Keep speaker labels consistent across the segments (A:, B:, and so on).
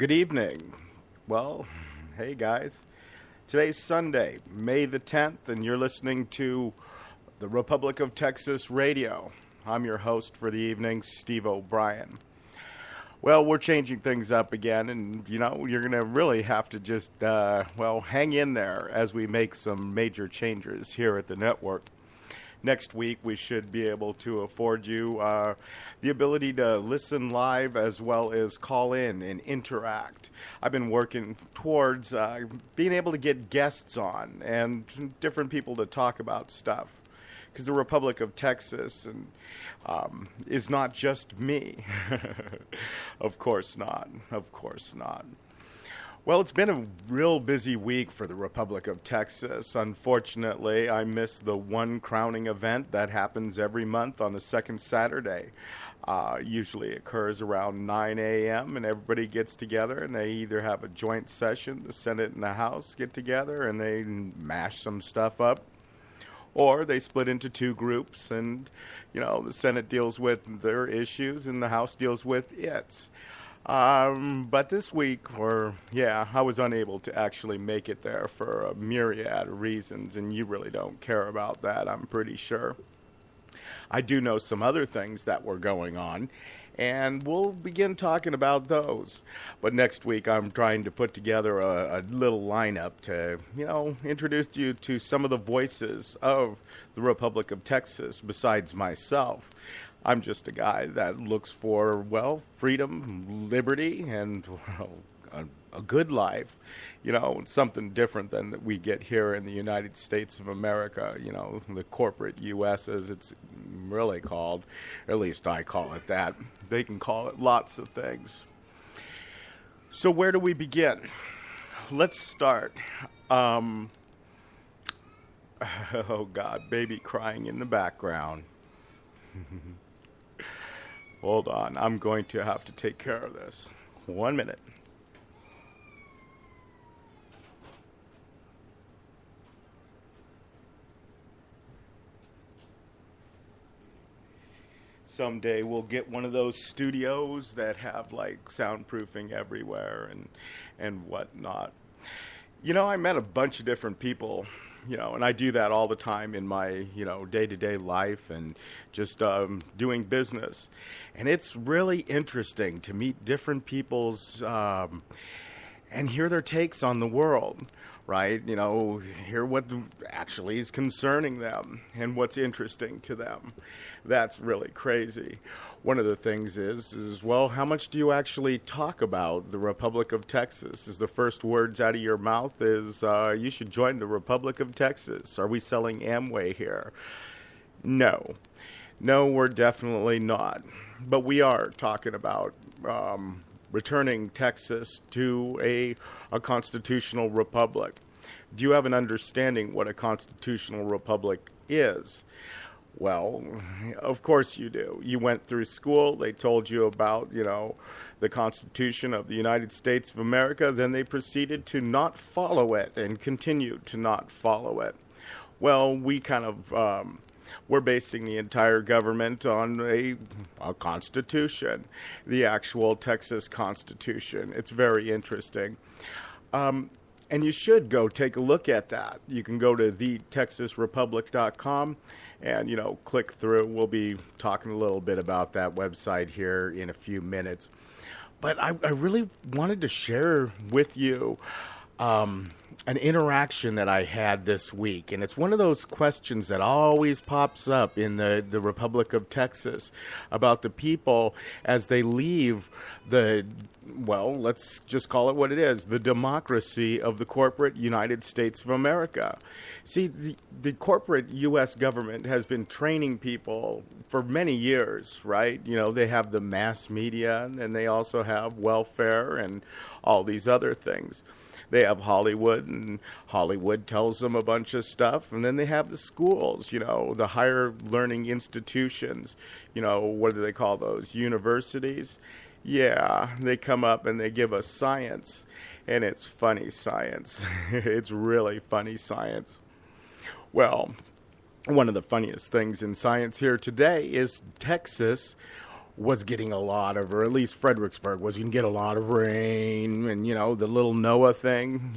A: Good evening. Well, hey guys. Today's Sunday, May the 10th, and you're listening to the Republic of Texas Radio. I'm your host for the evening, Steve O'Brien. Well, we're changing things up again, and you're going to really have to just, hang in there as we make some major changes here at the network. Next week, we should be able to afford you the ability to listen live as well as call in and interact. I've been working towards being able to get guests on and different people to talk about stuff. Because the Republic of Texas is not just me. Of course not. Of course not. Well, it's been a real busy week for the Republic of Texas. Unfortunately, I missed the one crowning event that happens every month on the second Saturday. Usually occurs around 9 a.m. and everybody gets together and they either have a joint session, the Senate and the House get together and they mash some stuff up, or they split into two groups and, the Senate deals with their issues and the House deals with its. But this week, I was unable to actually make it there for a myriad of reasons, and you really don't care about that, I'm pretty sure. I do know some other things that were going on, and we'll begin talking about those. But next week, I'm trying to put together a little lineup to, introduce you to some of the voices of the Republic of Texas besides myself. I'm just a guy that looks for, freedom, liberty, and a good life. Something different than that we get here in the United States of America, the corporate U.S. as it's really called. At least I call it that. They can call it lots of things. So where do we begin? Let's start. Oh, God, baby crying in the background. Hold on, I'm going to have to take care of this. 1 minute. Someday we'll get one of those studios that have soundproofing everywhere and whatnot. I met a bunch of different people. And I do that all the time in my, day-to-day life and just doing business. And it's really interesting to meet different people's and hear their takes on the world, right? Hear what actually is concerning them and what's interesting to them. That's really crazy. One of the things is how much do you actually talk about the Republic of Texas? Is the first words out of your mouth is, you should join the Republic of Texas. Are we selling Amway here? No, we're definitely not. But we are talking about returning Texas to a constitutional republic. Do you have an understanding what a constitutional republic is? Well, of course you do. You went through school. They told you about, the Constitution of the United States of America. Then they proceeded to not follow it and continued to not follow it. Well, we kind of, we're basing the entire government on a constitution, the actual Texas Constitution. It's very interesting. And you should go take a look at that. You can go to thetexasrepublic.com and, click through. We'll be talking a little bit about that website here in a few minutes. But I really wanted to share with you an interaction that I had this week. And it's one of those questions that always pops up in the Republic of Texas about the people as they leave let's just call it what it is, the democracy of the corporate United States of America. See, the corporate U.S. government has been training people for many years, right? They have the mass media, and they also have welfare and all these other things. They have Hollywood, and Hollywood tells them a bunch of stuff. And then they have the schools, the higher learning institutions. What do they call those? Universities? Yeah, they come up and they give us science. And it's funny science. It's really funny science. Well, one of the funniest things in science here today is Texas was getting a lot of, or at least Fredericksburg was going to get a lot of rain. And, the little NOAA thing,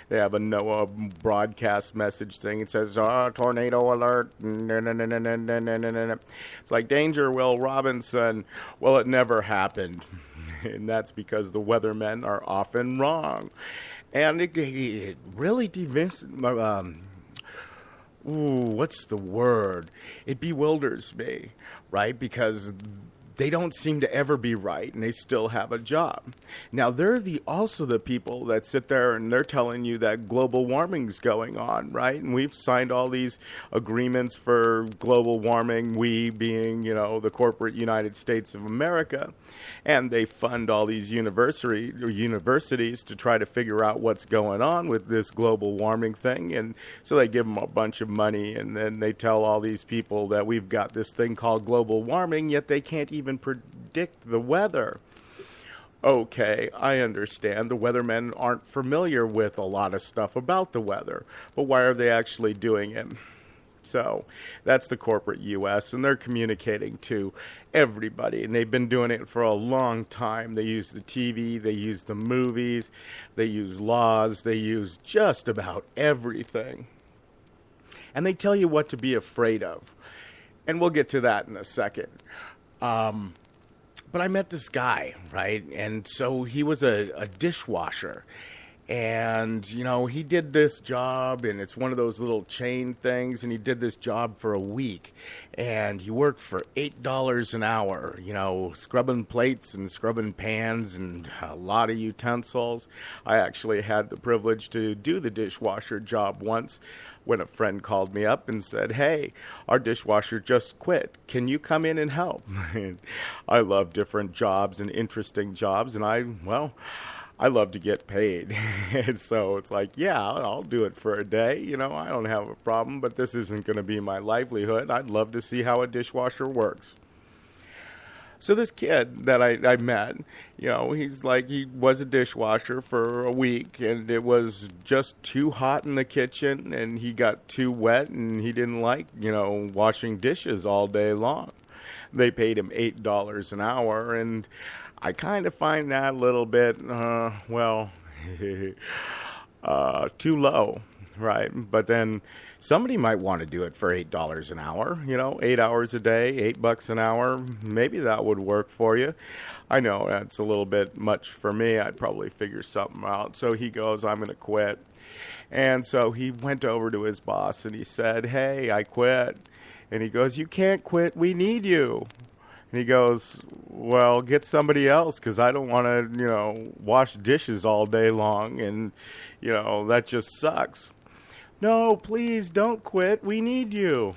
A: they have a NOAA broadcast message thing. It says, tornado alert. It's like, danger, Will Robinson. Well, it never happened. And that's because the weathermen are often wrong. And it really what's the word? It bewilders me, right? Because they don't seem to ever be right, and they still have a job. Now, they're also the people that sit there and they're telling you that global warming's going on, right? And we've signed all these agreements for global warming, we being, the corporate United States of America. And they fund all these universities to try to figure out what's going on with this global warming thing. And so they give them a bunch of money, and then they tell all these people that we've got this thing called global warming, yet they can't even predict the weather. Okay, I understand. The weathermen aren't familiar with a lot of stuff about the weather, but why are they actually doing it? So that's the corporate U.S., and they're communicating to everybody, and they've been doing it for a long time. They use the TV, they use the movies, they use laws, they use just about everything. And they tell you what to be afraid of. And we'll get to that in a second. But I met this guy, right? And so he was a dishwasher. And, he did this job, and it's one of those little chain things, and he did this job for a week. And he worked for $8 an hour, scrubbing plates and scrubbing pans and a lot of utensils. I actually had the privilege to do the dishwasher job once when a friend called me up and said, hey, our dishwasher just quit. Can you come in and help? I love different jobs and interesting jobs, and I love to get paid. So it's like, yeah, I'll do it for a day. I don't have a problem, but this isn't going to be my livelihood. I'd love to see how a dishwasher works. So this kid that I met, he's like, he was a dishwasher for a week, and it was just too hot in the kitchen, and he got too wet, and he didn't like, washing dishes all day long. They paid him $8 an hour, and I kind of find that a little bit, too low, right? But then somebody might want to do it for $8 an hour, 8 hours a day, $8 an hour. Maybe that would work for you. I know that's a little bit much for me. I'd probably figure something out. So he goes, I'm going to quit. And so he went over to his boss and he said, hey, I quit. And he goes, you can't quit. We need you. And he goes, well, get somebody else, because I don't want to, wash dishes all day long. And, that just sucks. No, please don't quit. We need you.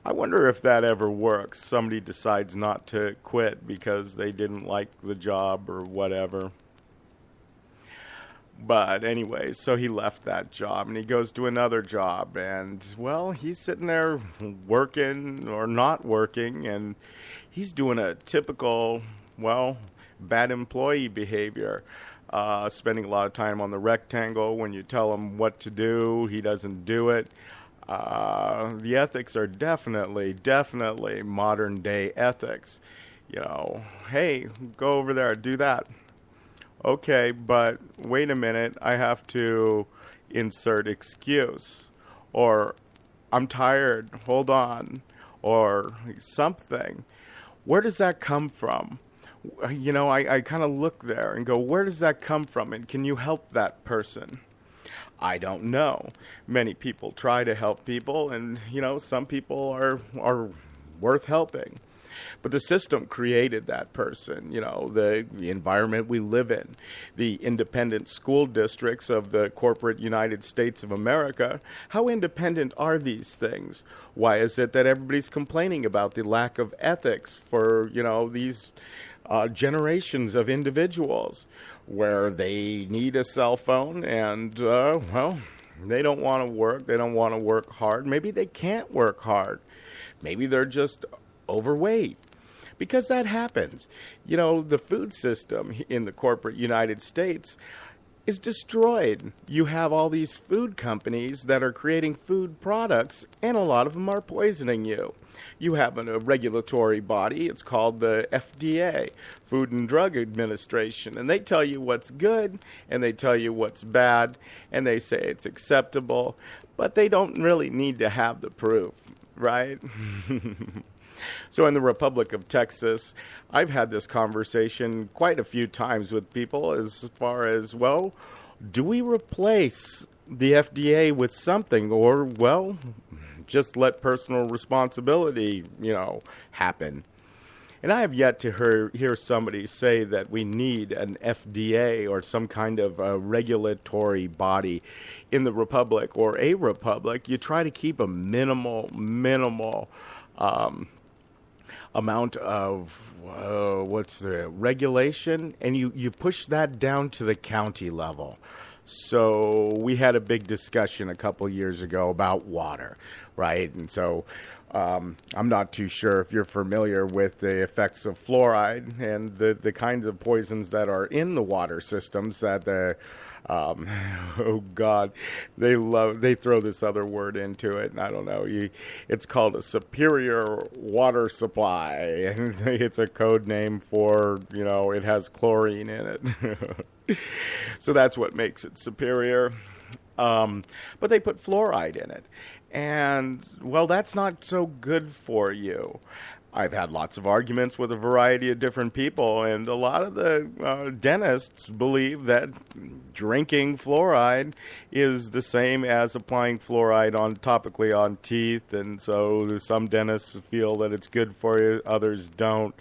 A: I wonder if that ever works. Somebody decides not to quit because they didn't like the job or whatever. But anyway, so he left that job and he goes to another job, and he's sitting there working or not working, and he's doing a typical, bad employee behavior. Spending a lot of time on the rectangle. When you tell him what to do, he doesn't do it. The ethics are definitely modern day ethics. Hey, go over there, do that. Okay, but wait a minute, I have to insert excuse, or I'm tired, hold on, or something. Where does that come from? I kind of look there and go, where does that come from, and can you help that person? I don't know. Many people try to help people, and, some people are worth helping. But the system created that person, the environment we live in, the independent school districts of the corporate United States of America. How independent are these things? Why is it that everybody's complaining about the lack of ethics for, these generations of individuals where they need a cell phone and, they don't want to work. They don't want to work hard. Maybe they can't work hard. Maybe they're just overweight, because that happens. The food system in the corporate United States is destroyed. You have all these food companies that are creating food products, and a lot of them are poisoning you. You have a regulatory body, it's called the FDA, Food and Drug Administration, and they tell you what's good, and they tell you what's bad, and they say it's acceptable, but they don't really need to have the proof, right? So in the Republic of Texas, I've had this conversation quite a few times with people as far as, well, do we replace the FDA with something, or, well, just let personal responsibility, happen? And I have yet to hear somebody say that we need an FDA or some kind of a regulatory body in the Republic or a Republic. You try to keep a minimal amount of regulation, and you push that down to the county level. So we had a big discussion a couple years ago about water, right? And so I'm not too sure if you're familiar with the effects of fluoride and the kinds of poisons that are in the water systems that oh God, they throw this other word into it, and I don't know. It's called a superior water supply, and it's a code name for, it has chlorine in it. So that's what makes it superior. But they put fluoride in it, and, well, that's not so good for you. I've had lots of arguments with a variety of different people, and a lot of the dentists believe that drinking fluoride is the same as applying fluoride topically on teeth, and so some dentists feel that it's good for you, others don't.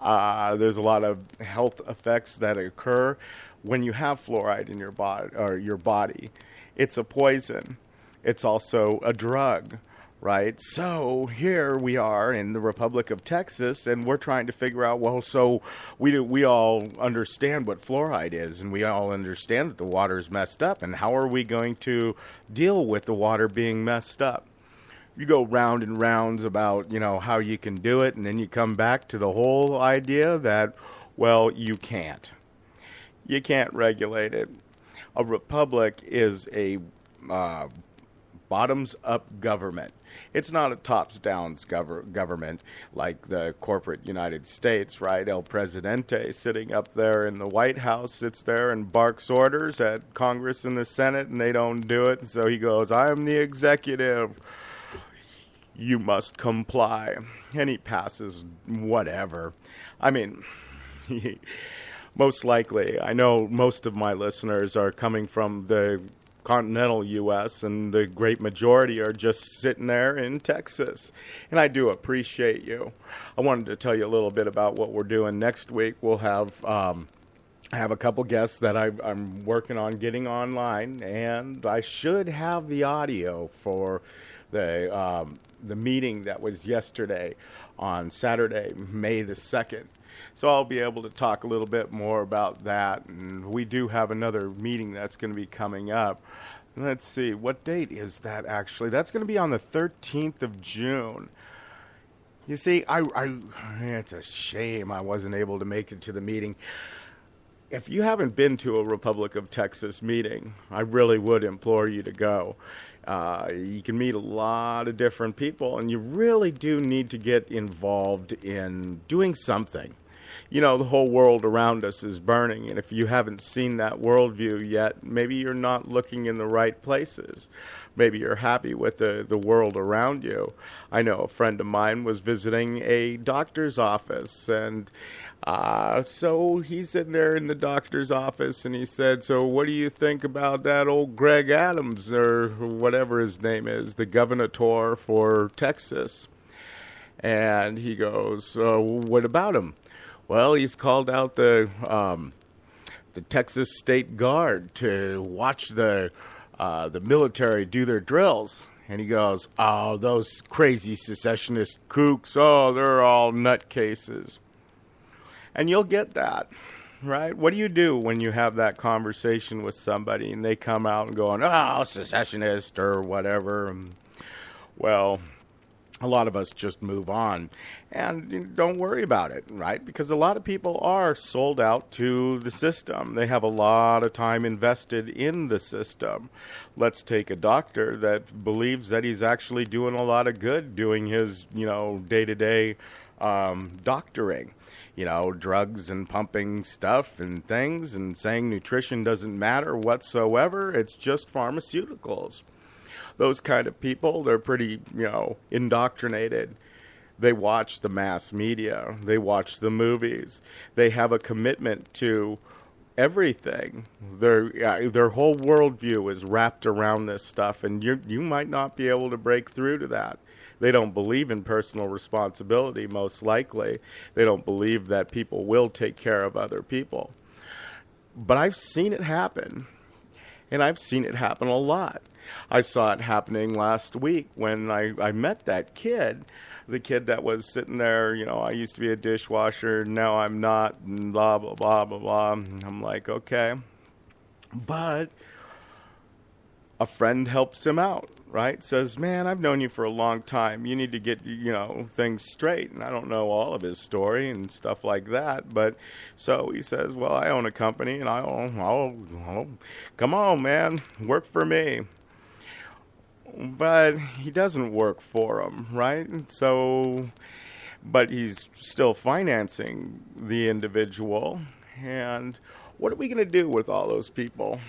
A: There's a lot of health effects that occur when you have fluoride in your body. It's a poison. It's also a drug. Right? So here we are in the Republic of Texas, and we're trying to figure out, well, so we all understand what fluoride is, and we all understand that the water is messed up, and how are we going to deal with the water being messed up? You go round and rounds about, how you can do it, and then you come back to the whole idea that, well, you can't. You can't regulate it. A republic is a bottoms-up government. It's not a tops-down government like the corporate United States, right? El Presidente sitting up there in the White House sits there and barks orders at Congress and the Senate, and they don't do it. So he goes, I am the executive. You must comply. And he passes whatever. I mean, most likely, I know most of my listeners are coming from the continental U.S., and the great majority are just sitting there in Texas. And I do appreciate you. I wanted to tell you a little bit about what we're doing next week. We'll have a couple guests that I'm working on getting online, and I should have the audio for the meeting that was yesterday on Saturday, May the 2nd. So I'll be able to talk a little bit more about that. And we do have another meeting that's going to be coming up. Let's see, what date is that actually? That's going to be on the 13th of June. You see, it's a shame I wasn't able to make it to the meeting. If you haven't been to a Republic of Texas meeting, I really would implore you to go. You can meet a lot of different people, and you really do need to get involved in doing something. The whole world around us is burning, and if you haven't seen that worldview yet, maybe you're not looking in the right places. Maybe you're happy with the world around you. I know a friend of mine was visiting a doctor's office, and so he's in there in the doctor's office, and he said, so what do you think about that old Greg Adams, or whatever his name is, the governor for Texas? And he goes, what about him? Well, he's called out the Texas State Guard to watch the military do their drills. And he goes, oh, those crazy secessionist kooks, they're all nutcases. And you'll get that, right? What do you do when you have that conversation with somebody and they come out and going, secessionist or whatever? Well, a lot of us just move on and don't worry about it, right? Because a lot of people are sold out to the system. They have a lot of time invested in the system. Let's take a doctor that believes that he's actually doing a lot of good doing his, day-to-day doctoring. Drugs and pumping stuff and things and saying nutrition doesn't matter whatsoever. It's just pharmaceuticals. Those kind of people, they're pretty, indoctrinated. They watch the mass media. They watch the movies. They have a commitment to everything. Their whole worldview is wrapped around this stuff, and you might not be able to break through to that. They don't believe in personal responsibility, most likely. They don't believe that people will take care of other people. But I've seen it happen. And I've seen it happen a lot. I saw it happening last week when I met that kid, the kid that was sitting there, I used to be a dishwasher, now I'm not, and blah, blah, blah, blah, blah. I'm like, okay. But a friend helps him out, right? Says, man, I've known you for a long time. You need to get, things straight. And I don't know all of his story and stuff like that. But so he says, well, I own a company and I'll come on, man, work for me. But he doesn't work for him, right? So, but he's still financing the individual. And what are we going to do with all those people?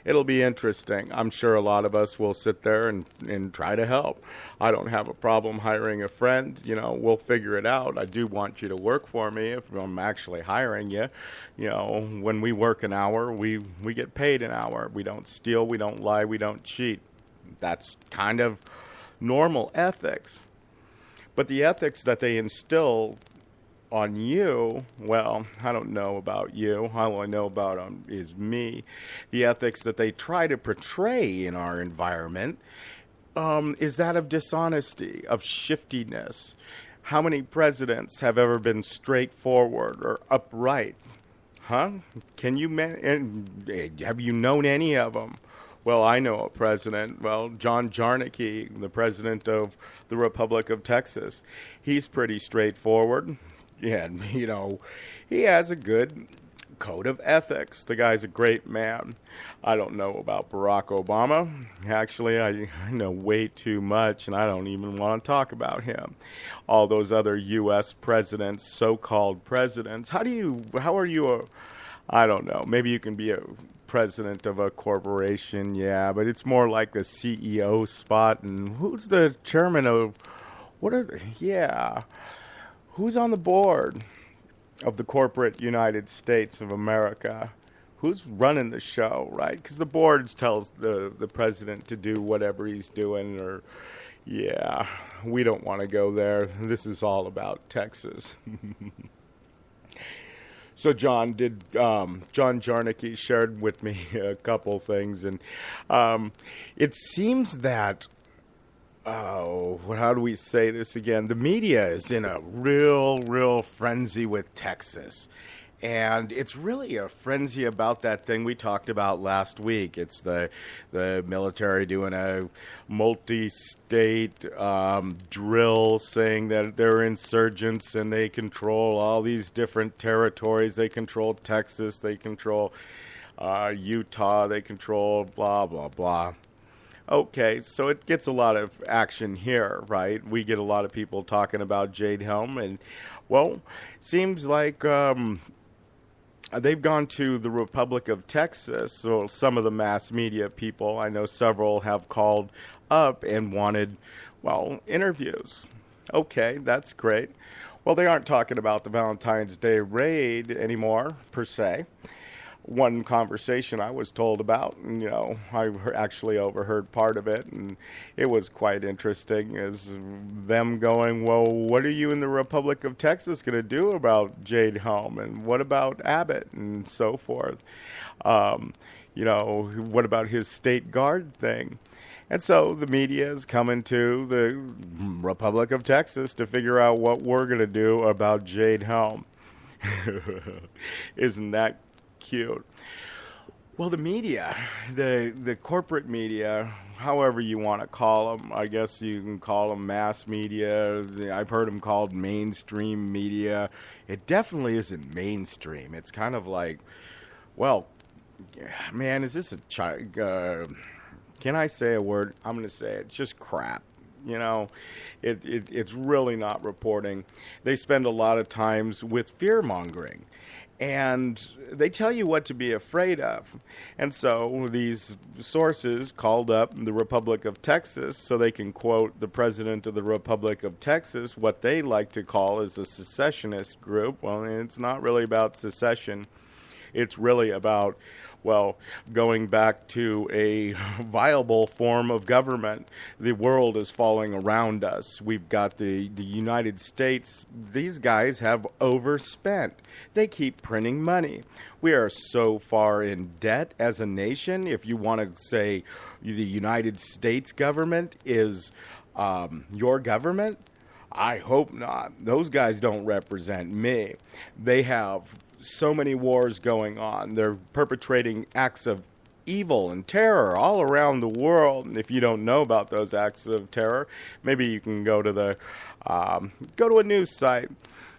A: It'll be interesting. I'm sure a lot of us will sit there and try to help. I don't have a problem hiring a friend. We'll figure it out. I do want you to work for me if I'm actually hiring you. When we work an hour, we get paid an hour. We don't steal, we don't lie, we don't cheat. That's kind of normal ethics. But the ethics that they instill on you, well, I don't know about you. All I know about is me. The ethics that they try to portray in our environment is that of dishonesty, of shiftiness. How many presidents have ever been straightforward or upright? Huh? Have you known any of them? Well, I know a president. Well, John Jarnicki, the president of the Republic of Texas. He's pretty straightforward. Yeah, he has a good code of ethics. The guy's a great man. I don't know about Barack Obama. Actually, I know way too much, and I don't even want to talk about him. All those other U.S. presidents, so-called presidents. How are you I don't know. Maybe you can be a president of a corporation, yeah, but it's more like the CEO spot. And who's the chairman of, who's on the board of the corporate United States of America? Who's running the show, right? Because the board tells the president to do whatever he's doing, or, yeah, we don't want to go there. This is all about Texas. So John Jarnicki shared with me a couple things, and it seems that, how do we say this again? The media is in a real frenzy with Texas. And it's really a frenzy about that thing we talked about last week. It's the military doing a multi-state drill saying that they're insurgents and they control all these different territories. They control Texas. They control Utah. They control blah, blah, blah. Okay, so it gets a lot of action here, right? We get a lot of people talking about Jade Helm. And, well, seems like they've gone to the Republic of Texas, so some of the mass media people, I know several have called up and wanted, interviews. Okay, that's great. Well, they aren't talking about the Valentine's Day raid anymore, per se. One conversation I was told about, and, I actually overheard part of it, and it was quite interesting, is them going, well, what are you in the Republic of Texas going to do about Jade Helm, and what about Abbott, and so forth? What about his state guard thing? And so the media is coming to the Republic of Texas to figure out what we're going to do about Jade Helm. Isn't that cute? Well, the media, the corporate media, however you want to call them, I guess you can call them mass media. I've heard them called mainstream media. It definitely isn't mainstream. It's kind of like, well, man, is this a child? Can I say a word? I'm going to say it. It's just crap. You know, it's really not reporting. They spend a lot of times with fear mongering. And they tell you what to be afraid of. And so these sources called up the Republic of Texas so they can quote the president of the Republic of Texas, what they like to call is a secessionist group. Well, it's not really about secession. It's really about, well, going back to a viable form of government. The world is falling around us. We've got the United States. These guys have overspent. They keep printing money. We are so far in debt as a nation. If you want to say the United States government is your government, I hope not. Those guys don't represent me. They have so many wars going on. They're perpetrating acts of evil and terror all around the world. And if you don't know about those acts of terror, maybe you can go to a news site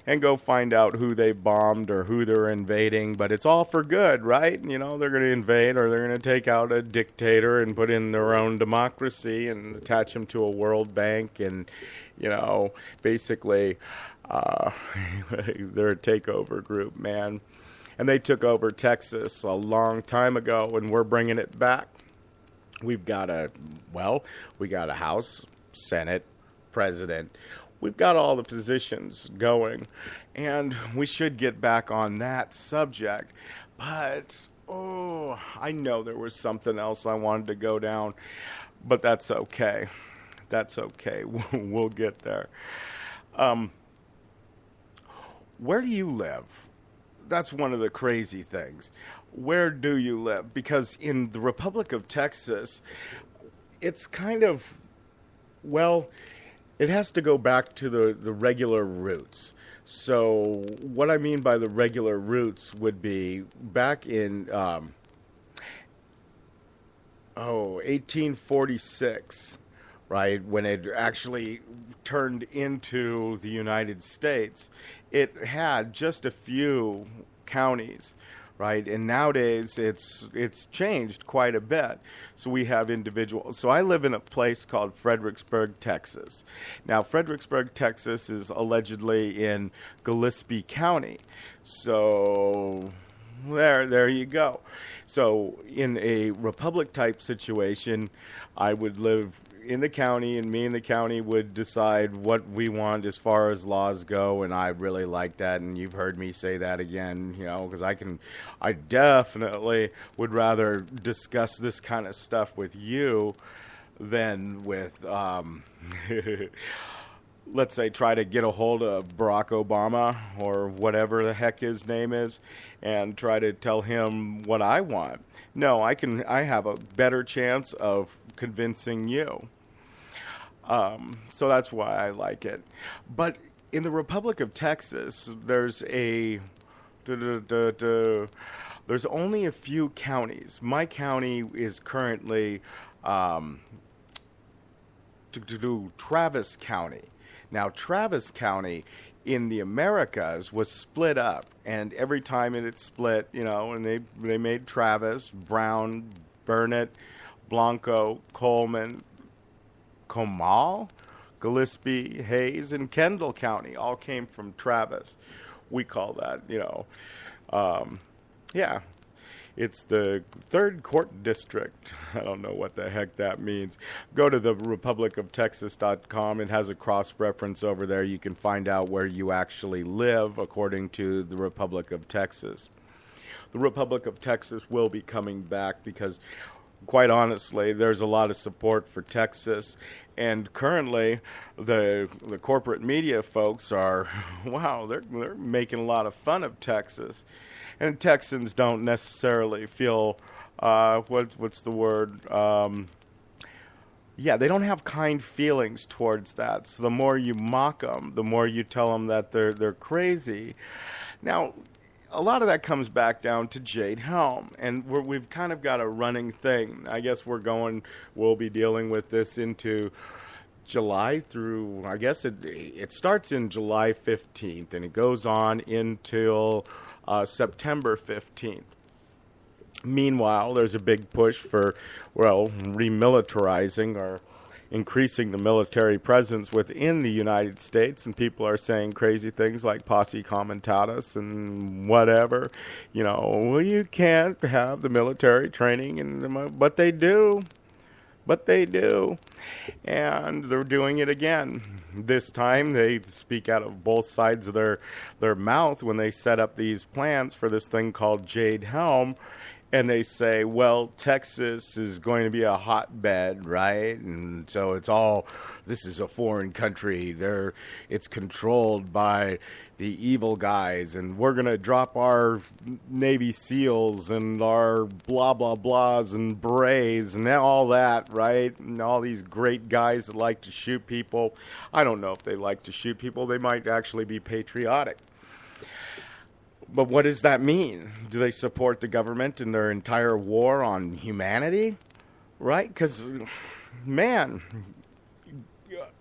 A: and go find out who they bombed or who they're invading. But it's all for good, right? You know, they're going to invade or they're going to take out a dictator and put in their own democracy and attach them to a World Bank and, you know, basically they're a takeover group, man. And they took over Texas a long time ago, and we're bringing it back. We got a House, Senate, President. We've got all the positions going, and we should get back on that subject. But, I know there was something else I wanted to go down, but that's okay. That's okay. We'll get there. Where do you live? That's one of the crazy things. Where do you live? Because in the Republic of Texas, it's kind of, well, it has to go back to the regular roots. So what I mean by the regular roots would be back in 1846, right, when it actually turned into the United States. It had just a few counties, right? And nowadays it's changed quite a bit. So we have individual. So I live in a place called Fredericksburg, Texas. Now, Fredericksburg, Texas is allegedly in Gillespie County. So there you go. So in a republic type situation, I would live in the county, and me and the county would decide what we want as far as laws go, and I really like that, and you've heard me say that again, you know, because I definitely would rather discuss this kind of stuff with you than with, let's say, try to get a hold of Barack Obama or whatever the heck his name is and try to tell him what I want. No, I have a better chance of convincing you. So that's why I like it. But in the Republic of Texas, there's only a few counties. My county is currently Travis County. Now, Travis County in the Americas was split up, and every time it split, you know, and they made Travis, Brown, Burnett, Blanco, Coleman, Comal, Gillespie, Hayes, and Kendall County all came from Travis. We call that, you know, it's the third court district. I don't know what the heck that means. Go to the republicoftexas.com. It has a cross-reference over there. You can find out where you actually live according to the Republic of Texas. The Republic of Texas will be coming back because, quite honestly, there's a lot of support for Texas. And currently, the corporate media folks are, wow, they're making a lot of fun of Texas. And Texans don't necessarily feel, what's the word? They don't have kind feelings towards that. So the more you mock them, the more you tell them that they're crazy. Now, a lot of that comes back down to Jade Helm, and we've kind of got a running thing. I guess we'll be dealing with this into July through, I guess it starts in July 15th, and it goes on until September 15th. Meanwhile, there's a big push for, remilitarizing or increasing the military presence within the United States, and people are saying crazy things like posse comitatus and whatever. Well, you can't have the military training, but they do. And they're doing it again. This time they speak out of both sides of their mouth when they set up these plans for this thing called Jade Helm. And they say, well, Texas is going to be a hotbed, right? And so this is a foreign country. It's controlled by the evil guys, and we're going to drop our Navy SEALs and our blah, blah, blahs and berets and all that, right? And all these great guys that like to shoot people. I don't know if they like to shoot people. They might actually be patriotic. But what does that mean? Do they support the government in their entire war on humanity? Right? Because, man,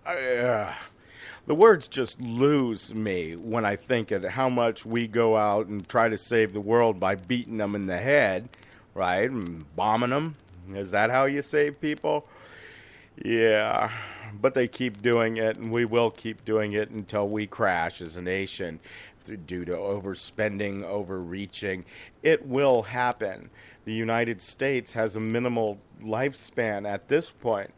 A: the words just lose me when I think of how much we go out and try to save the world by beating them in the head, right? And bombing them. Is that how you save people? Yeah, but they keep doing it, and we will keep doing it until we crash as a nation. Due to overspending, overreaching. It will happen. The United States has a minimal lifespan at this point.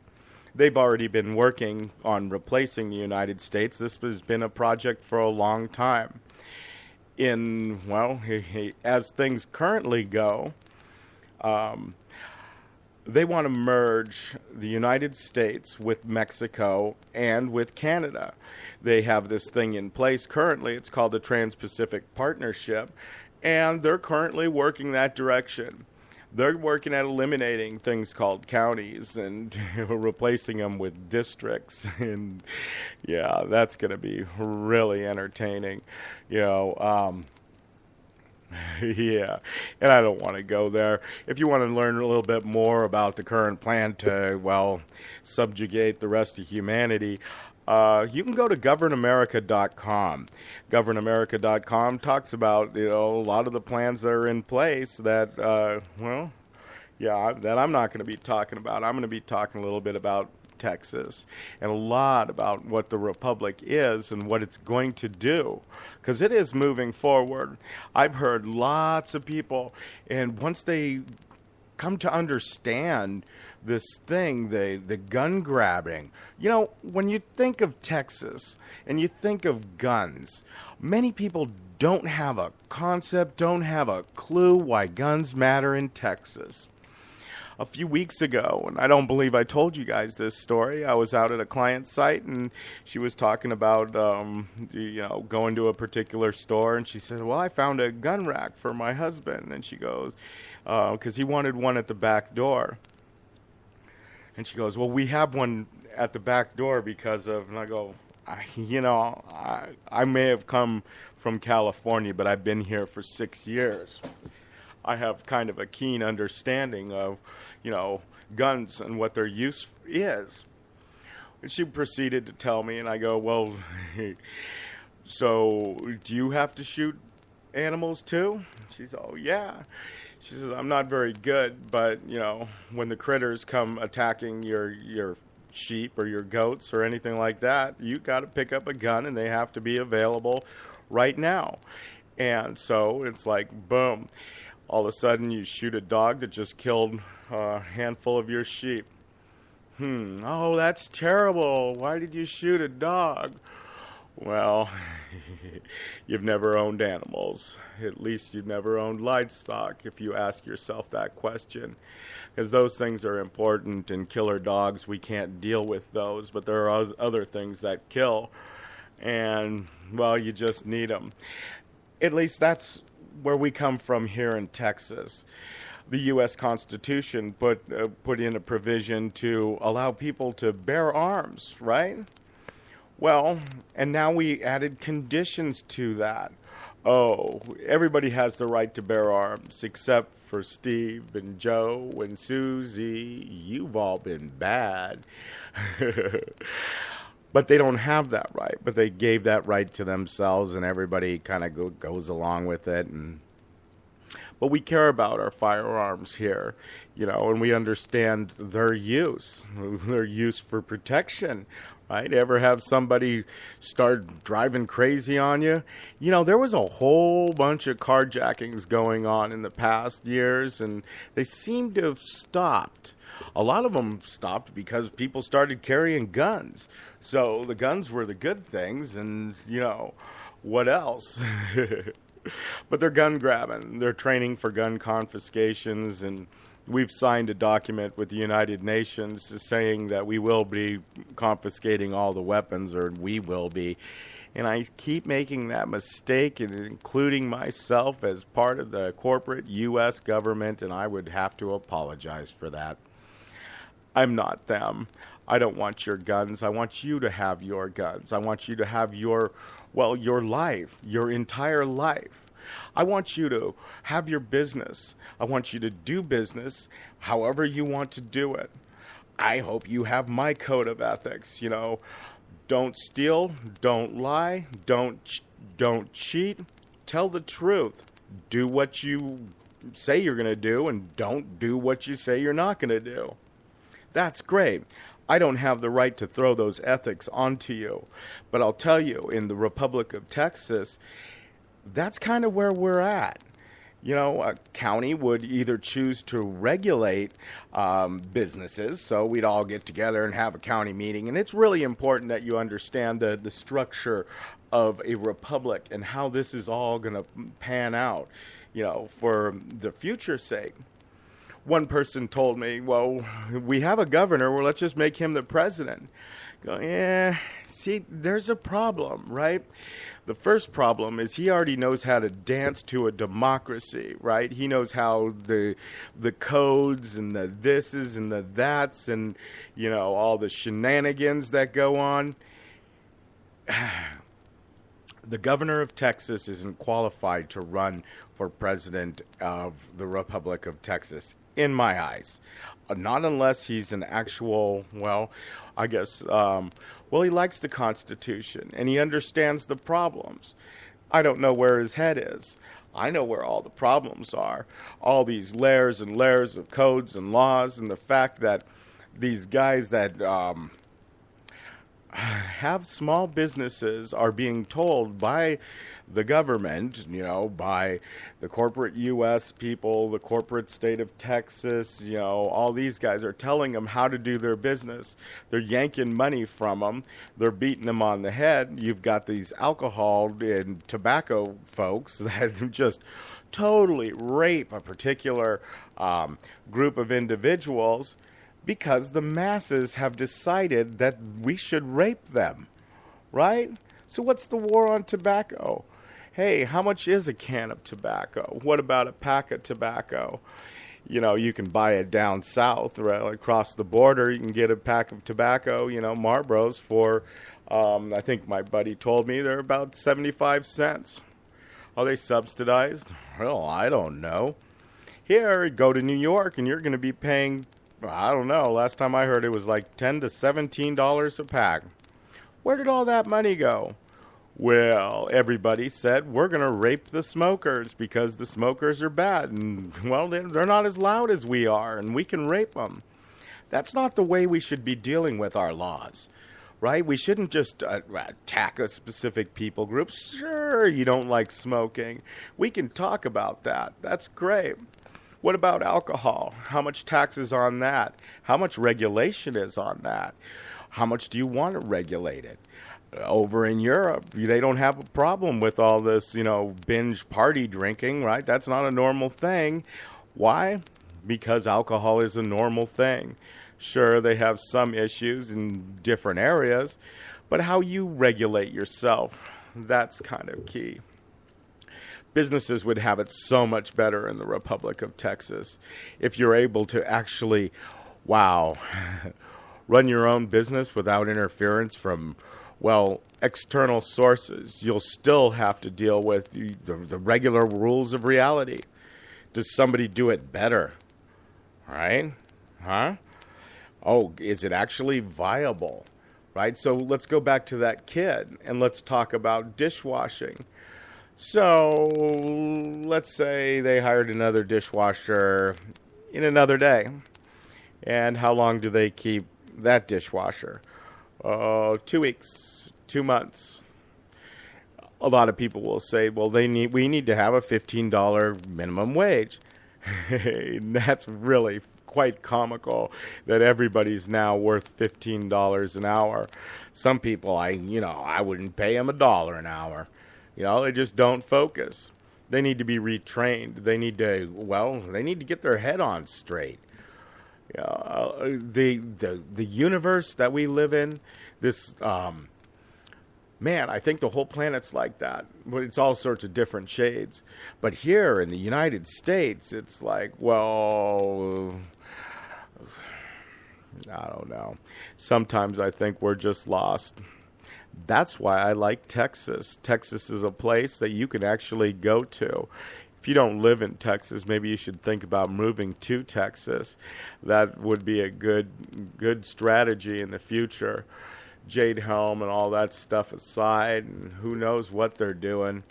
A: They've already been working on replacing the United States. This has been a project for a long time. As things currently go, they want to merge the United States with Mexico and with Canada. They have this thing in place currently. It's called the Trans-Pacific Partnership, and they're currently working that direction. They're working at eliminating things called counties and replacing them with districts. And, yeah, that's going to be really entertaining. Yeah, and I don't want to go there. If you want to learn a little bit more about the current plan to, subjugate the rest of humanity, you can go to governamerica.com. Governamerica.com talks about, a lot of the plans that are in place that, that I'm not going to be talking about. I'm going to be talking a little bit about Texas and a lot about what the Republic is and what it's going to do, because it is moving forward. I've heard lots of people, and once they come to understand this thing, the gun grabbing, when you think of Texas and you think of guns, many people don't have a concept, don't have a clue why guns matter in Texas. A few weeks ago, and I don't believe I told you guys this story, I was out at a client site, and she was talking about, going to a particular store, and she said, well, I found a gun rack for my husband, and she goes, because he wanted one at the back door. And she goes, well, we have one at the back door because of, and I go, I may have come from California, but I've been here for 6 years. I have kind of a keen understanding of, guns and what their use is. And she proceeded to tell me, and I go, well, so do you have to shoot animals too? She said, oh, yeah. She says, I'm not very good, but, when the critters come attacking your sheep or your goats or anything like that, you got to pick up a gun, and they have to be available right now. And so it's like, boom. All of a sudden, you shoot a dog that just killed a handful of your sheep. Oh, that's terrible. Why did you shoot a dog? Well, you've never owned animals. At least you've never owned livestock, if you ask yourself that question. Because those things are important, and killer dogs, we can't deal with those. But there are other things that kill. And, you just need them. At least that's where we come from here in Texas. The U.S. Constitution put in a provision to allow people to bear arms, right? Well, and now we added conditions to that. Oh, everybody has the right to bear arms except for Steve and Joe and Susie. You've all been bad. But they don't have that right. But they gave that right to themselves, and everybody kind of goes along with it. But we care about our firearms here, and we understand their use for protection. Right? Ever have somebody start driving crazy on you? There was a whole bunch of carjackings going on in the past years, and they seem to have stopped. A lot of them stopped because people started carrying guns. So the guns were the good things, and, what else? But they're gun grabbing. They're training for gun confiscations, and we've signed a document with the United Nations saying that we will be confiscating all the weapons, or we will be. And I keep making that mistake, and including myself as part of the corporate U.S. government, and I would have to apologize for that. I'm not them. I don't want your guns. I want you to have your guns. I want you to have your life, your entire life. I want you to have your business. I want you to do business however you want to do it. I hope you have my code of ethics. Don't steal, don't lie, don't cheat. Tell the truth. Do what you say you're going to do, and don't do what you say you're not going to do. That's great. I don't have the right to throw those ethics onto you. But I'll tell you, in the Republic of Texas, that's kind of where we're at. A county would either choose to regulate businesses, so we'd all get together and have a county meeting. And it's really important that you understand the structure of a republic and how this is all going to pan out, for the future's sake. One person told me, well, we have a governor, well, let's just make him the president. Go, yeah, see, there's a problem, right? The first problem is he already knows how to dance to a democracy, right? He knows how the codes and the thises and the that's and, all the shenanigans that go on. The governor of Texas isn't qualified to run for president of the Republic of Texas, in my eyes. Not unless he's an actual, he likes the Constitution, and he understands the problems. I don't know where his head is. I know where all the problems are. All these layers and layers of codes and laws, and the fact that these guys that have small businesses are being told by the government, by the corporate U.S. people, the corporate state of Texas, all these guys are telling them how to do their business. They're yanking money from them. They're beating them on the head. You've got these alcohol and tobacco folks that just totally rape a particular group of individuals because the masses have decided that we should rape them, right? So what's the war on tobacco? Hey, how much is a can of tobacco? What about a pack of tobacco? You can buy it down south, right, across the border. You can get a pack of tobacco, Marlboros for, I think my buddy told me they're about 75 cents. Are they subsidized? Well, I don't know. Here, go to New York, and you're going to be paying, I don't know, last time I heard it was like $10 to $17 a pack. Where did all that money go? Well, everybody said, we're going to rape the smokers because the smokers are bad. And, well, they're not as loud as we are, and we can rape them. That's not the way we should be dealing with our laws, right? We shouldn't just attack a specific people group. Sure, you don't like smoking. We can talk about that. That's great. What about alcohol? How much taxes on that? How much regulation is on that? How much do you want to regulate it? Over in Europe, they don't have a problem with all this, binge party drinking, right? That's not a normal thing. Why? Because alcohol is a normal thing. Sure, they have some issues in different areas, but how you regulate yourself, that's kind of key. Businesses would have it so much better in the Republic of Texas if you're able to actually, run your own business without interference from Well, external sources, you'll still have to deal with the regular rules of reality. Does somebody do it better? Right? Huh? Oh, is it actually viable? Right? So let's go back to that kid and let's talk about dishwashing. So let's say they hired another dishwasher in another day. And how long do they keep that dishwasher? 2 weeks, 2 months. A lot of people will say, well, we need to have a $15 minimum wage. That's really quite comical that everybody's now worth $15 an hour. Some people, I wouldn't pay them $1 an hour. They just don't focus. They need to be retrained. They need to get their head on straight. The universe that we live in, this, I think the whole planet's like that. It's all sorts of different shades. But here in the United States, it's like, well, I don't know. Sometimes I think we're just lost. That's why I like Texas. Texas is a place that you can actually go to. If you don't live in Texas, maybe you should think about moving to Texas. That would be a good strategy in the future. Jade Helm and all that stuff aside, and who knows what they're doing.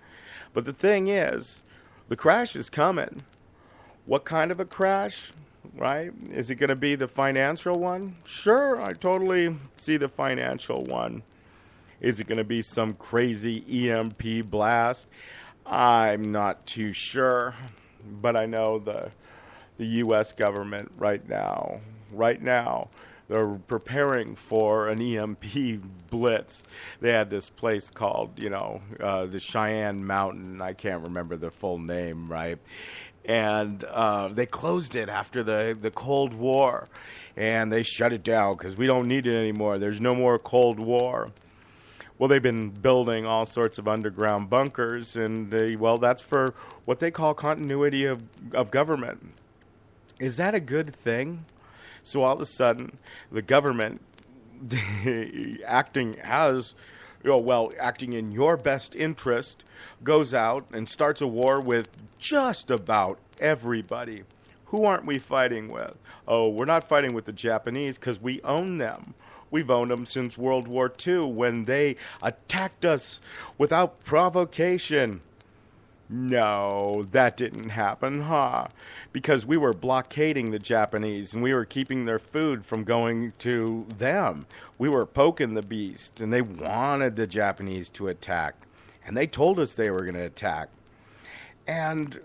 A: But the thing is, the crash is coming. What kind of a crash, right? Is it going to be the financial one? Sure, I totally see the financial one. Is it going to be some crazy EMP blast? I'm not too sure, but I know the U.S. government right now, they're preparing for an EMP blitz. They had this place called, the Cheyenne Mountain. I can't remember the full name, right? And they closed it after the Cold War, and they shut it down because we don't need it anymore. There's no more Cold War. Well, they've been building all sorts of underground bunkers, and that's for what they call continuity of government. Is that a good thing? So all of a sudden, the government acting in your best interest, goes out and starts a war with just about everybody. Who aren't we fighting with? Oh, we're not fighting with the Japanese because we own them. We've owned them since World War II when they attacked us without provocation. No, that didn't happen, huh? Because we were blockading the Japanese and we were keeping their food from going to them. We were poking the beast, and they wanted the Japanese to attack. And they told us they were going to attack. And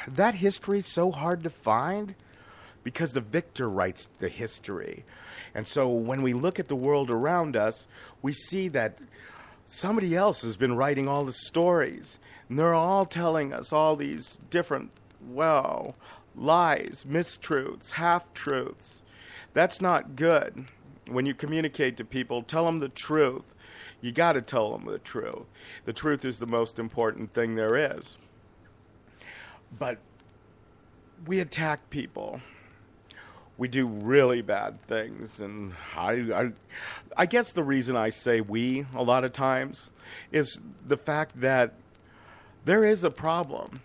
A: that history is so hard to find because the victor writes the history. And so when we look at the world around us, we see that somebody else has been writing all the stories. And they're all telling us all these different, lies, mistruths, half-truths. That's not good. When you communicate to people, tell them the truth. You got to tell them the truth. The truth is the most important thing there is. But we attack people. We do really bad things, and I guess the reason I say we a lot of times is the fact that there is a problem,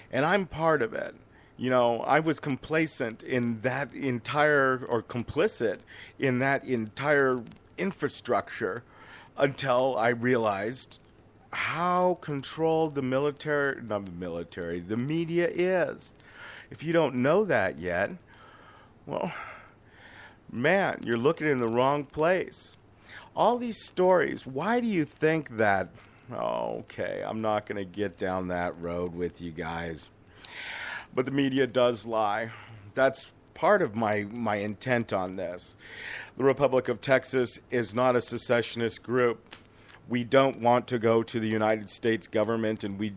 A: and I'm part of it. I was complacent in that complicit in that entire infrastructure until I realized how controlled the media is. If you don't know that yet, well, man, you're looking in the wrong place. All these stories, why do you think that? Okay, I'm not going to get down that road with you guys. But the media does lie. That's part of my intent on this. The Republic of Texas is not a secessionist group. We don't want to go to the United States government, and we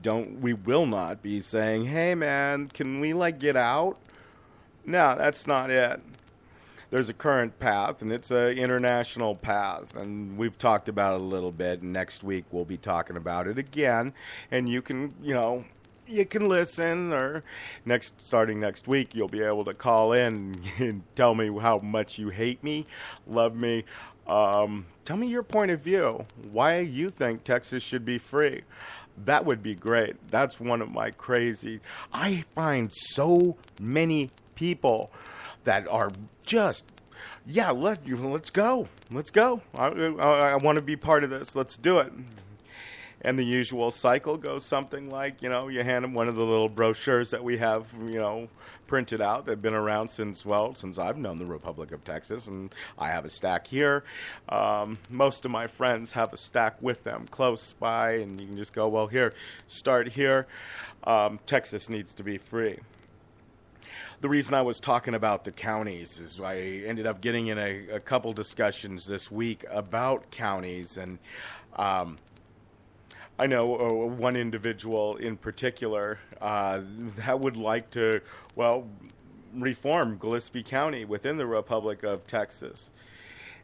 A: will not be saying, hey man, can we get out? No, that's not it. There's a current path, and it's an international path, and we've talked about it a little bit, and next week we'll be talking about it again, and you can listen, or starting next week, you'll be able to call in and tell me how much you hate me, love me, Tell me your point of view. Why you think Texas should be free? That would be great. That's one of my crazy. I find so many people that are just, yeah, let's go. Let's go. I want to be part of this. Let's do it. And the usual cycle goes something like, you hand them one of the little brochures that we have, printed out. They've been around since I've known the Republic of Texas, and I have a stack here. Most of my friends have a stack with them close by, and you can just go, well, here, start here. Texas needs to be free. The reason I was talking about the counties is I ended up getting in a couple discussions this week about counties, and I know one individual in particular that would like to, reform Gillespie County within the Republic of Texas.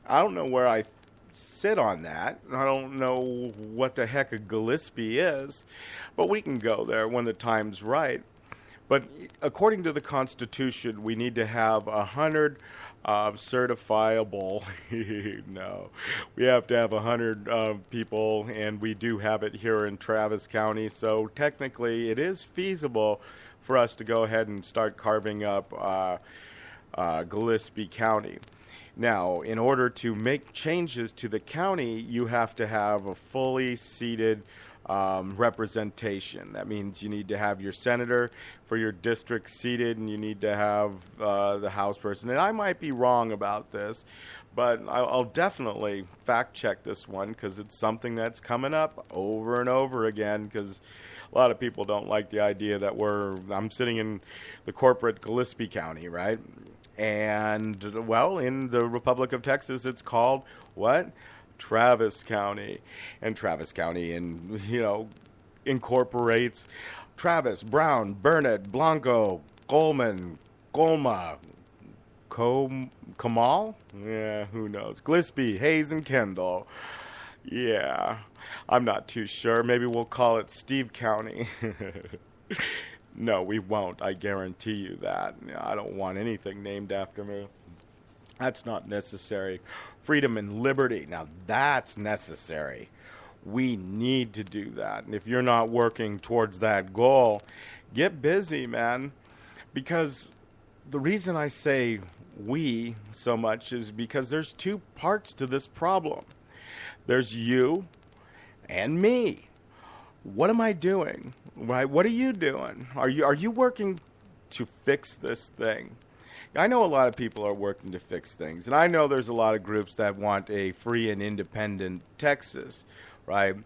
A: I don't know where I sit on that. I don't know what the heck a Gillespie is, but we can go there when the time's right. But according to the Constitution, we need to have 100 certifiable. No, we have to have 100 people, and we do have it here in Travis County. So technically, it is feasible for us to go ahead and start carving up Gillespie County. Now, in order to make changes to the county, you have to have a fully seated representation. That means you need to have your senator for your district seated, and you need to have the House person. And I might be wrong about this, but I'll definitely fact check this one because it's something that's coming up over and over again, because a lot of people don't like the idea that I'm sitting in the corporate Gillespie County, right? And, in the Republic of Texas, it's called what? Travis County. And Travis County, incorporates Travis, Brown, Burnett, Blanco, Coleman, Colma, Kamal? Yeah, who knows? Gillespie, Hayes, and Kendall. Yeah, I'm not too sure. Maybe we'll call it Steve County. No, we won't. I guarantee you that. I don't want anything named after me. That's not necessary. Freedom and liberty. Now, that's necessary. We need to do that. And if you're not working towards that goal, get busy, man. Because the reason I say we so much is because there's two parts to this problem. There's you and me. What am I doing? Right? What are you doing? Are you working to fix this thing? I know a lot of people are working to fix things, and I know there's a lot of groups that want a free and independent Texas, right?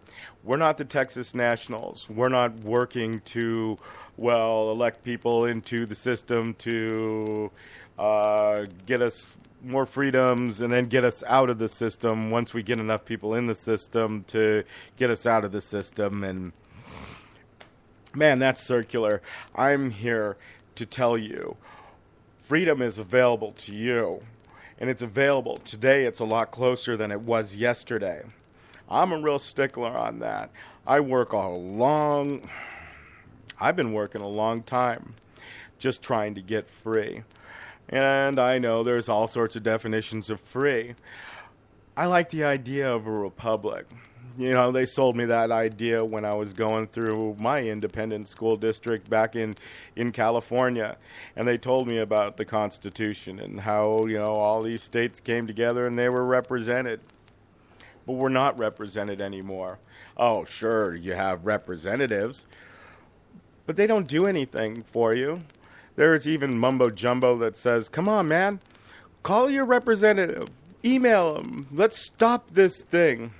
A: We're not the Texas Nationals. We're not working to, elect people into the system to get us more freedoms and then get us out of the system once we get enough people in the system to get us out of the system. And, man, that's circular. I'm here to tell you, freedom is available to you, and it's available today. It's a lot closer than it was yesterday. I'm a real stickler on that. I've been working a long time just trying to get free. And I know there's all sorts of definitions of free. I like the idea of a republic. They sold me that idea when I was going through my independent school district back in California. And they told me about the Constitution and how, all these states came together and they were represented. But we're not represented anymore. Oh, sure, you have representatives, but they don't do anything for you. There's even mumbo-jumbo that says, come on, man, call your representative, email them, let's stop this thing.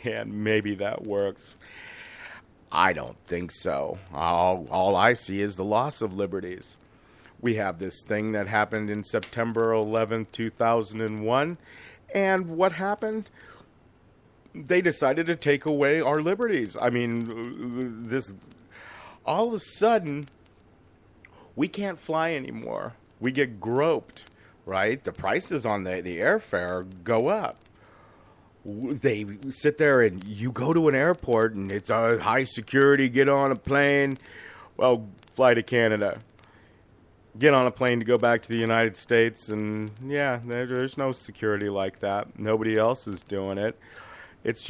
A: And maybe that works. I don't think so. All I see is the loss of liberties. We have this thing that happened in September 11th, 2001, and what happened? They decided to take away our liberties. I mean, all of a sudden, we can't fly anymore. We get groped, right? The prices on the airfare go up. They sit there and you go to an airport and it's high security, get on a plane. Well, fly to Canada. get on a plane to go back to the United States, and yeah, there's no security like that. Nobody else is doing it. It's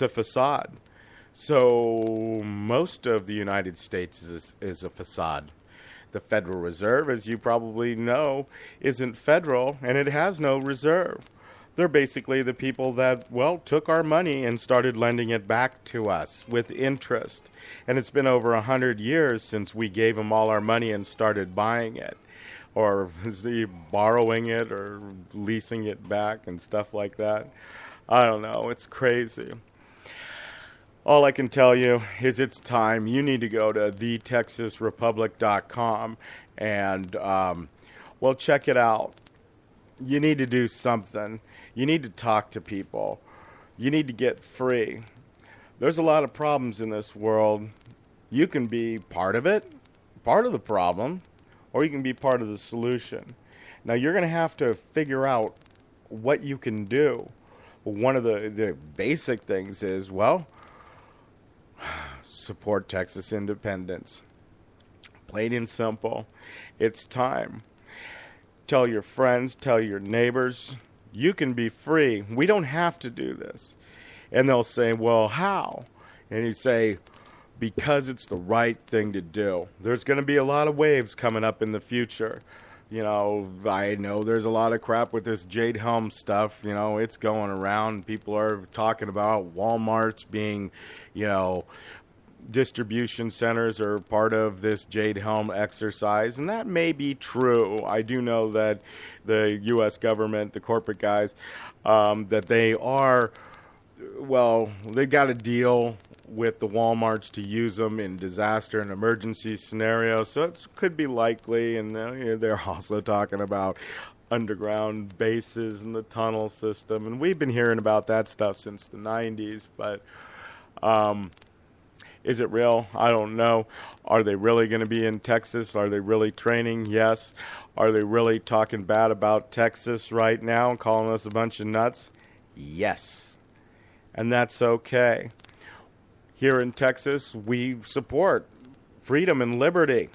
A: a facade. So most of the United States is a facade. The Federal Reserve, as you probably know, isn't federal, and it has no reserve. They're basically the people that, well, took our money and started lending it back to us with interest. And it's been over 100 years since we gave them all our money and started buying it, or borrowing it or leasing it back and stuff like that. I don't know. It's crazy. All I can tell you is it's time. You need to go to thetexasrepublic.com and, well, check it out. You need to do something. You need to talk to people. You need to get free. There's a lot of problems in this world. You can be part of it, part of the problem, or you can be part of the solution. Now, you're going to have to figure out what you can do. One of the basic things is, well, support Texas independence. Plain and simple. It's time. Tell your friends, tell your neighbors, you can be free. We don't have to do this. And they'll say, well, how? And you say, because it's the right thing to do. There's going to be a lot of waves coming up in the future. You know, I know there's a lot of crap with this Jade Helm stuff. You know, it's going around. People are talking about Walmart's being, you know, distribution centers are part of this Jade Helm exercise, and that may be true. I do know that the U.S. government, the corporate guys, that they are, well, they got a deal with the Walmarts to use them in disaster and emergency scenarios, so it could be likely. And they're also talking about underground bases and the tunnel system, and we've been hearing about that stuff since the 90s, but is it real? I don't know. Are they really going to be in Texas? Are they really training? Yes. Are they really talking bad about Texas right now and calling us a bunch of nuts? Yes. And that's okay. Here in Texas, we support freedom and liberty.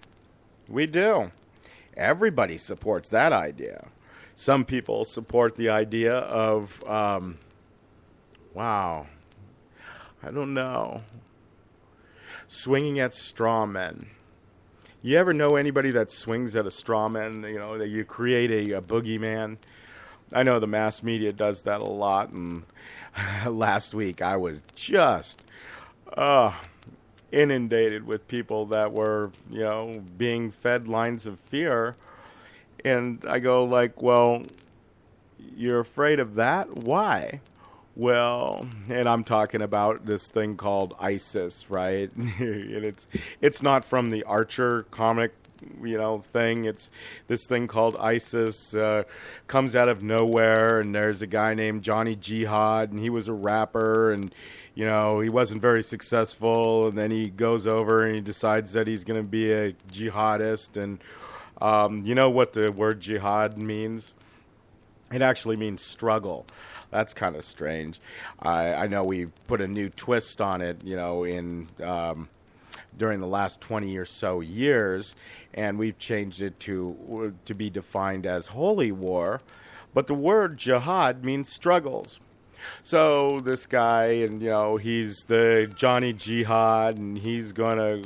A: We do. Everybody supports that idea. Some people support the idea of, wow, I don't know, swinging at straw men. You ever know anybody that swings at a straw man? You know, that you create a boogeyman. I know the mass media does that a lot, and last week I was just inundated with people that were, you know, being fed lines of fear. And I go like, well, you're afraid of that? Why? Well, and I'm talking about this thing called ISIS, right? And it's not from the Archer comic, you know, thing. It's this thing called ISIS, comes out of nowhere, and there's a guy named Johnny Jihad, and he was a rapper, and, you know, he wasn't very successful, and then he goes over and he decides that he's going to be a jihadist, and you know what the word jihad means? It actually means struggle. That's kind of strange. I know we put a new twist on it, you know, in during the last 20 or so years, and we've changed it to be defined as holy war. But the word jihad means struggles. So this guy, and, you know, he's the Johnny Jihad, and he's gonna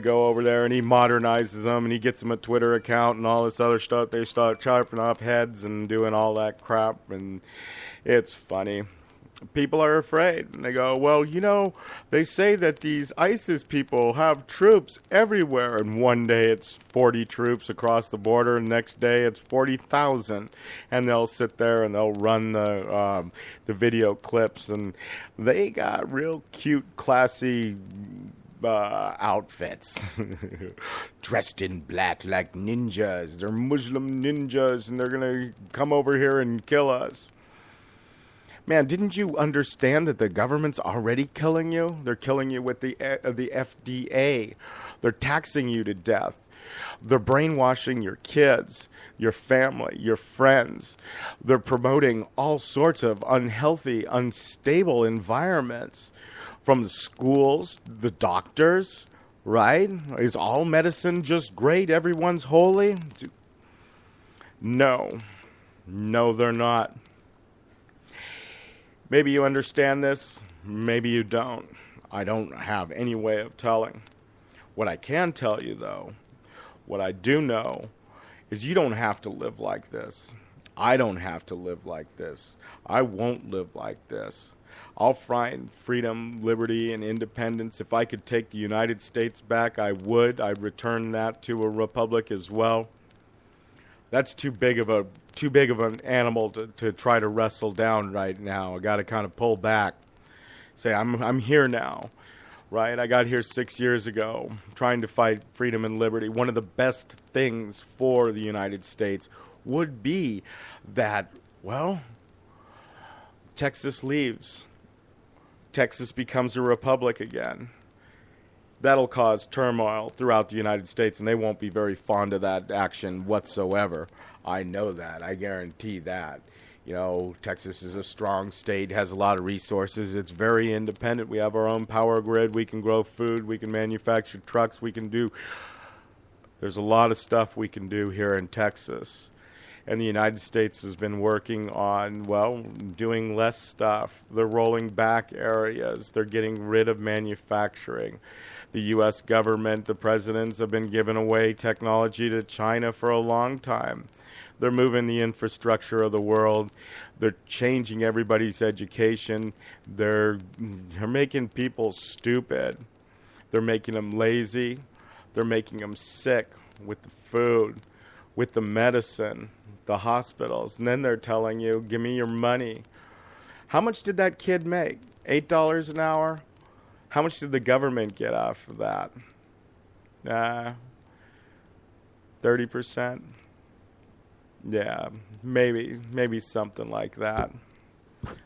A: go over there, and he modernizes them, and he gets them a Twitter account and all this other stuff. They start chopping off heads and doing all that crap, and it's funny. People are afraid, and they go, well, you know, they say that these ISIS people have troops everywhere, and one day it's 40 troops across the border, and next day it's 40,000, and they'll sit there and they'll run the video clips, and they got real cute, classy outfits, dressed in black like ninjas. They're Muslim ninjas, and they're gonna come over here and kill us. Man, didn't you understand that the government's already killing you? They're killing you with the FDA. They're taxing you to death. They're brainwashing your kids, your family, your friends. They're promoting all sorts of unhealthy, unstable environments. From the schools, the doctors, right? Is all medicine just great? Everyone's holy? No. No, they're not. Maybe you understand this. Maybe you don't. I don't have any way of telling. What I can tell you, though, what I do know, is you don't have to live like this. I don't have to live like this. I won't live like this. I'll find freedom, liberty, and independence. If I could take the United States back, I would. I'd return that to a republic as well. That's too big of an animal to try to wrestle down right now. I got to kind of pull back. Say, I'm here now, right? I got here 6 years ago trying to fight freedom and liberty. One of the best things for the United States would be that, well, Texas leaves. Texas becomes a republic again. That'll cause turmoil throughout the United States, and they won't be very fond of that action whatsoever. I know that. I guarantee that. You know, Texas is a strong state, has a lot of resources. It's very independent. We have our own power grid. We can grow food. We can manufacture trucks. There's a lot of stuff we can do here in Texas. And the United States has been working on, well, doing less stuff. They're rolling back areas. They're getting rid of manufacturing. The U.S. government, the presidents have been giving away technology to China for a long time. They're moving the infrastructure of the world. They're changing everybody's education. They're making people stupid. They're making them lazy. They're making them sick with the food, with the medicine, the hospitals. And then they're telling you, give me your money. How much did that kid make? $8 an hour? How much did the government get off of that? 30%? Yeah, maybe something like that.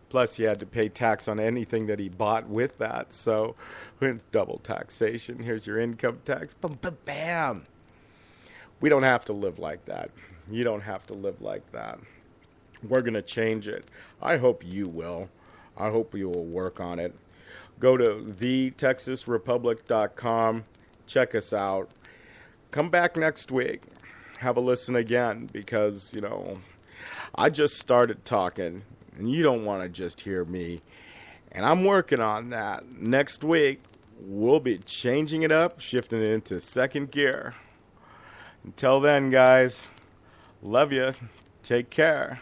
A: Plus, he had to pay tax on anything that he bought with that. So, it's double taxation. Here's your income tax. Bam! We don't have to live like that. You don't have to live like that. We're going to change it. I hope you will. I hope you will work on it. Go to thetexasrepublic.com. Check us out. Come back next week. Have a listen again because, I just started talking and you don't want to just hear me. And I'm working on that. Next week, we'll be changing it up, shifting it into second gear. Until then, guys, love you. Take care.